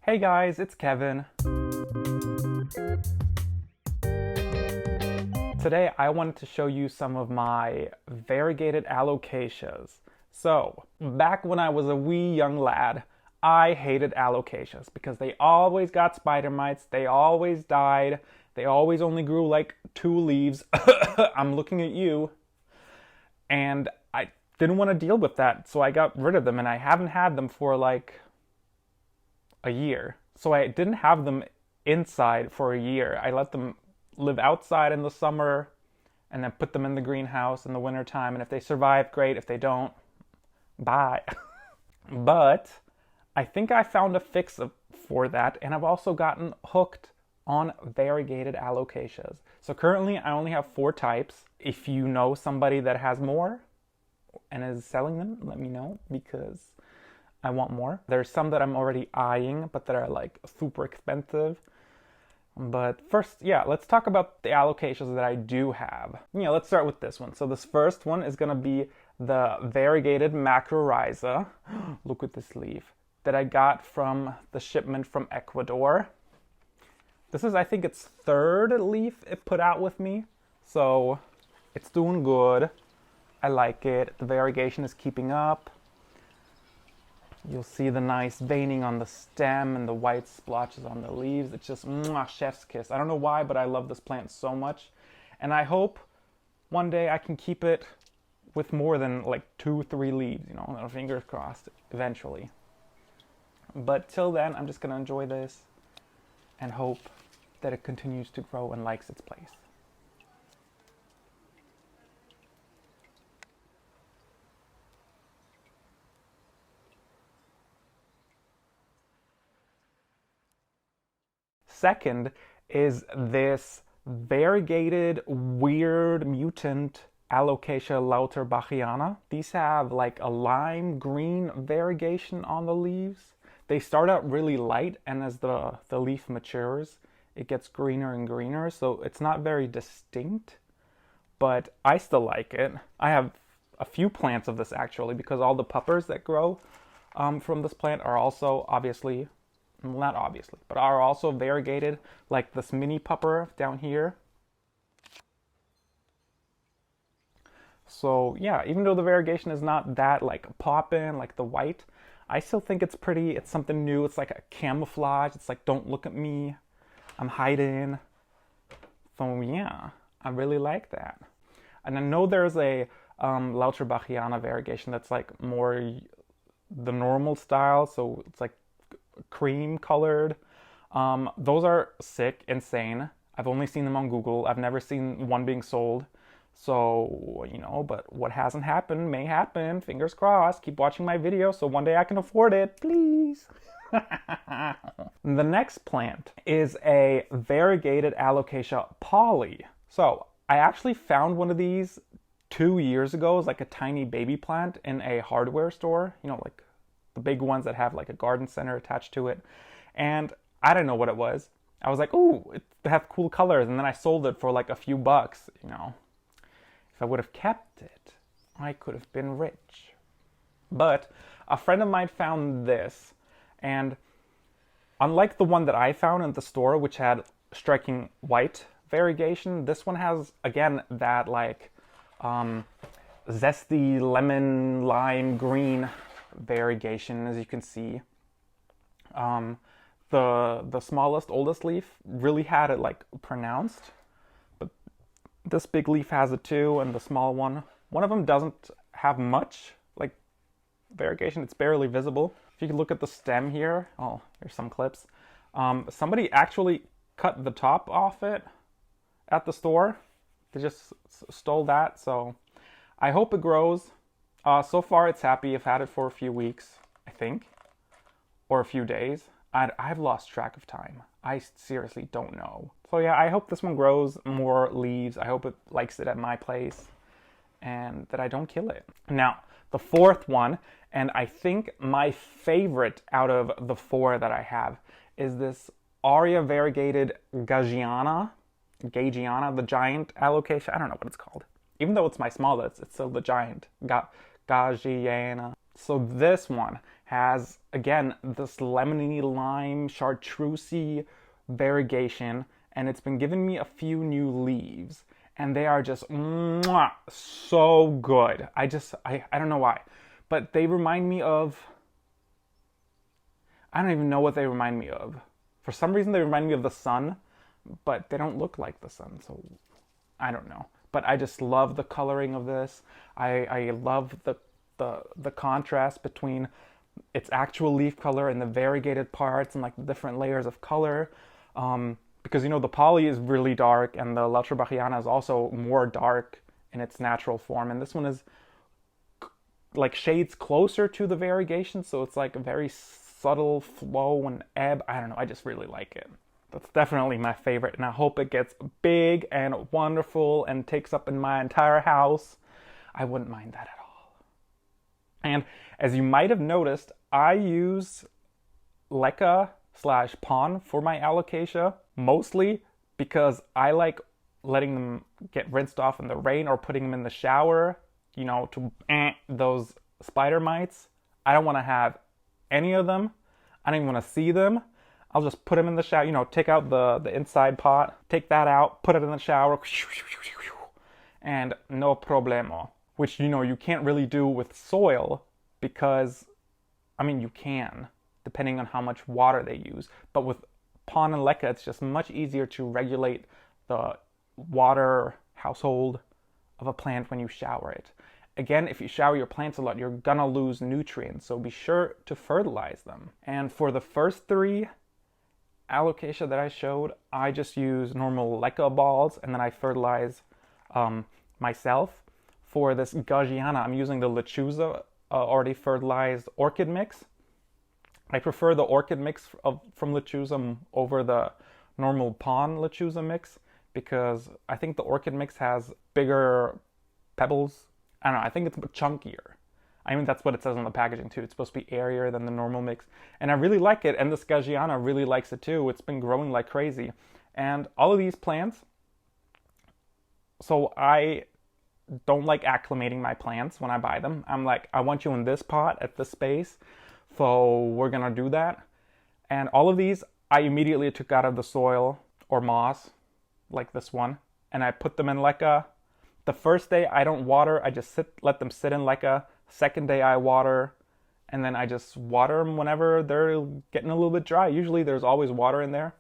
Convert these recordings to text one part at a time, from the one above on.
Hey guys, it's Kevin. Today I wanted to show you some of my variegated alocasias. So, back when I was a wee young lad, I hated alocasias because they always got spider mites, they always died, they always only grew like 2 leaves. I'm looking at you. And I didn't want to deal with that, so I got rid of them, and I haven't had them for like a year. So I didn't have them inside for a year. I let them live outside in the summer and then put them in the greenhouse in the wintertime. And if they survive, great. If they don't, bye. But I think I found a fix for that, and I've also gotten hooked on variegated alocasias. So currently I only have 4 types. If you know somebody that has more and is selling them, let me know because I want more. There's some that I'm already eyeing, but that are like super expensive. But first, let's talk about the alocasias that I do have. Let's start with this one. So this first one is gonna be the variegated macrorrhiza. Look at this leaf that I got from the shipment from Ecuador. This is, I think, its 3rd leaf it put out with me. So it's doing good. I like it. The variegation is keeping up. You'll see the nice veining on the stem and the white splotches on the leaves. It's just mwah, chef's kiss. I don't know why, but I love this plant so much. And I hope one day I can keep it with more than like 2-3 leaves, fingers crossed, eventually. But till then, I'm just gonna enjoy this and hope that it continues to grow and likes its place. Second is this variegated weird mutant Alocasia Lauterbachiana. These have like a lime green variegation on the leaves. They start out really light, and as the leaf matures, it gets greener and greener, so it's not very distinct, but I still like it. I have a few plants of this actually, because all the puppers that grow from this plant are also obviously, well, not obviously, but are also variegated, like this mini pupper down here. So yeah, even though the variegation is not that like poppin', like the white, I still think it's pretty. It's something new. It's like a camouflage. It's like, don't look at me, I'm hiding. So yeah, I really like that. And I know there's a Lauterbachiana variegation that's like more the normal style, so it's like cream colored. Those are sick, insane. I've only seen them on Google. I've never seen one being sold. So, but what hasn't happened may happen. Fingers crossed. Keep watching my video so one day I can afford it, please. The next plant is a variegated Alocasia poly. So I actually found one of these 2 years ago. It was like a tiny baby plant in a hardware store, like the big ones that have like a garden center attached to it. And I didn't know what it was. I was like, ooh, they have cool colors. And then I sold it for like a few bucks, If I would have kept it, I could have been rich. But a friend of mine found this, and unlike the one that I found in the store, which had striking white variegation, this one has, again, that like zesty lemon lime green variegation, as you can see. The smallest, oldest leaf really had it like pronounced, but this big leaf has it too, and the small one of them doesn't have much like variegation. It's barely visible. If you can look at the stem here, oh, here's some clips. Somebody actually cut the top off it at the store. They just stole that, so I hope it grows. So far it's happy. I've had it for a few weeks, I think, or a few days. I've lost track of time. I seriously don't know. So yeah, I hope this one grows more leaves. I hope it likes it at my place and that I don't kill it. Now, the 4th one, and I think my favorite out of the 4 that I have, is this Variegated Gigantia, the giant alocasia. I don't know what it's called. Even though it's my smallest, it's still the giant Gigantia. So this one has, again, this lemony lime chartreusey variegation, and it's been giving me a few new leaves, and they are just mwah, so good. I don't know why, but they remind me of, I don't even know what they remind me of. For some reason, they remind me of the sun, but they don't look like the sun, so I don't know. But I just love the coloring of this. I love the contrast between its actual leaf color and the variegated parts and like the different layers of color. Because, you know, the poly is really dark and the Lauterbachiana is also more dark in its natural form. And this one is like shades closer to the variegation, so it's like a very subtle flow and ebb. I don't know, I just really like it. That's definitely my favorite, and I hope it gets big and wonderful and takes up in my entire house. I wouldn't mind that at all. And as you might have noticed, I use leca/pon for my alocasia, mostly because I like letting them get rinsed off in the rain or putting them in the shower, you know, to those spider mites. I don't want to have any of them. I don't even want to see them. I'll just put them in the shower, you know, take out the inside pot, take that out, put it in the shower, and no problemo. Which, you know, you can't really do with soil because, I mean, you can, depending on how much water they use. But with pon and leca, it's just much easier to regulate the water household of a plant when you shower it. Again, if you shower your plants a lot, you're gonna lose nutrients, so be sure to fertilize them. And for the first 3 alocasia that I showed, I just use normal leca balls, and then I fertilize myself. For this Gigantia, I'm using the lechuza already fertilized orchid mix. I prefer the orchid mix from lechuza over the normal pon lechuza mix because I think the orchid mix has bigger pebbles. I don't know, I think it's chunkier. I mean, that's what it says on the packaging too. It's supposed to be airier than the normal mix. And I really like it, and this Gigantia really likes it too. It's been growing like crazy. And all of these plants, so I don't like acclimating my plants when I buy them. I'm like, I want you in this pot at this space, so we're gonna do that. And all of these, I immediately took out of the soil or moss, like this one, and I put them in leca. The first day I don't water, I just let them sit in leca. Second day I water, and then I just water them whenever they're getting a little bit dry. Usually there's always water in there.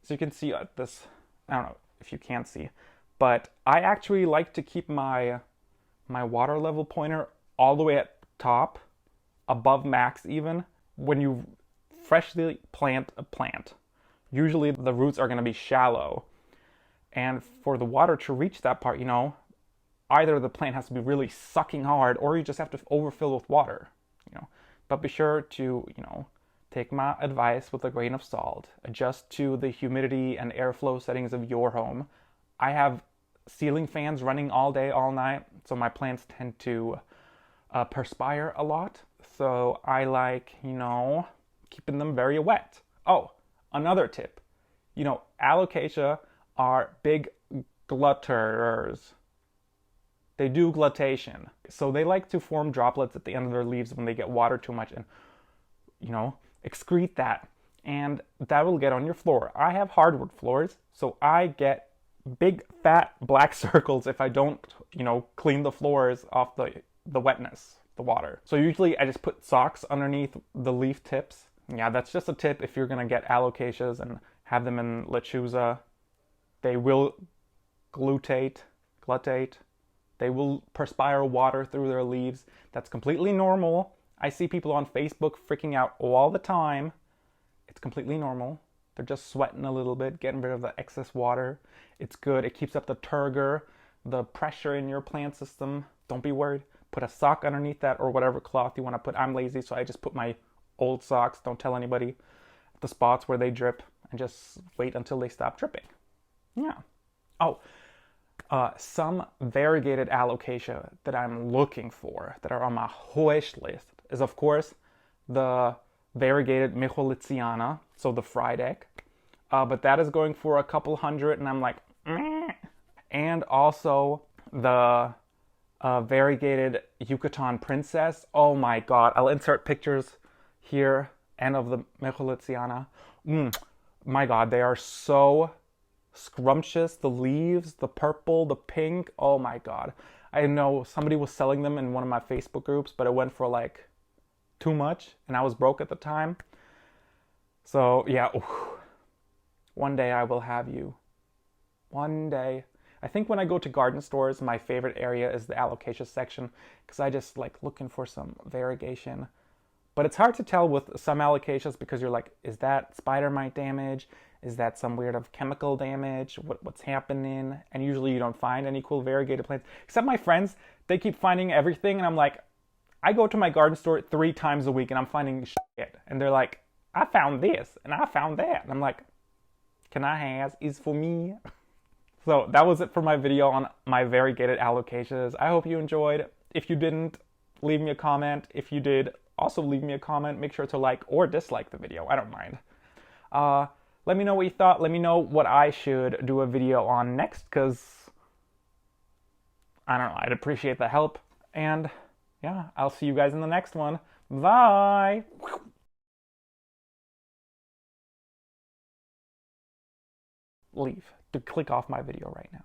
So you can see this, I don't know if you can't see, but I actually like to keep my water level pointer all the way at top, above max even. When you freshly plant a plant, usually the roots are going to be shallow. And for the water to reach that part, you know, either the plant has to be really sucking hard or you just have to overfill with water, you know. But be sure to, you know, take my advice with a grain of salt. Adjust to the humidity and airflow settings of your home. I have ceiling fans running all day, all night, so my plants tend to perspire a lot. So I like, you know, keeping them very wet. Oh, another tip. You know, alocasia are big glutters. They do gluttation. So they like to form droplets at the end of their leaves when they get water too much and, you know, excrete that. And that will get on your floor. I have hardwood floors, so I get big fat black circles if I don't, you know, clean the floors off the wetness, the water. So usually I just put socks underneath the leaf tips. Yeah, that's just a tip if you're gonna get alocasias and have them in lechuza. They will glutate. They will perspire water through their leaves. That's completely normal. I see people on Facebook freaking out all the time. It's completely normal. They're just sweating a little bit, getting rid of the excess water. It's good. It keeps up the turgor, the pressure in your plant system. Don't be worried. Put a sock underneath that or whatever cloth you want to put. I'm lazy, so I just put my old socks, don't tell anybody, at the spots where they drip, and just wait until they stop dripping. Yeah. Oh, some variegated alocasia that I'm looking for, that are on my wish list, is of course the variegated Micholiziana, so the fried egg. But that is going for a couple hundred, and I'm like, meh. And also the variegated Yucatan Princess. Oh my god, I'll insert pictures here and of the Variegated. My God, they are so scrumptious. The leaves, the purple, the pink. Oh my God. I know somebody was selling them in one of my Facebook groups, but it went for like too much and I was broke at the time. So yeah, one day I will have you. One day. I think when I go to garden stores, my favorite area is the alocasia section because I just like looking for some variegation. But it's hard to tell with some alocasias because you're like, is that spider mite damage? Is that some weird of chemical damage? What's happening? And usually you don't find any cool variegated plants. Except my friends, they keep finding everything. And I'm like, I go to my garden store 3 times a week and I'm finding shit. And they're like, I found this and I found that. And I'm like, can I have? Is for me. So that was it for my video on my variegated alocasias. I hope you enjoyed. If you didn't, leave me a comment. If you did, also leave me a comment. Make sure to like or dislike the video. I don't mind. Let me know what you thought. Let me know what I should do a video on next, because I don't know. I'd appreciate the help. And yeah, I'll see you guys in the next one. Bye! Leave. To click off my video right now.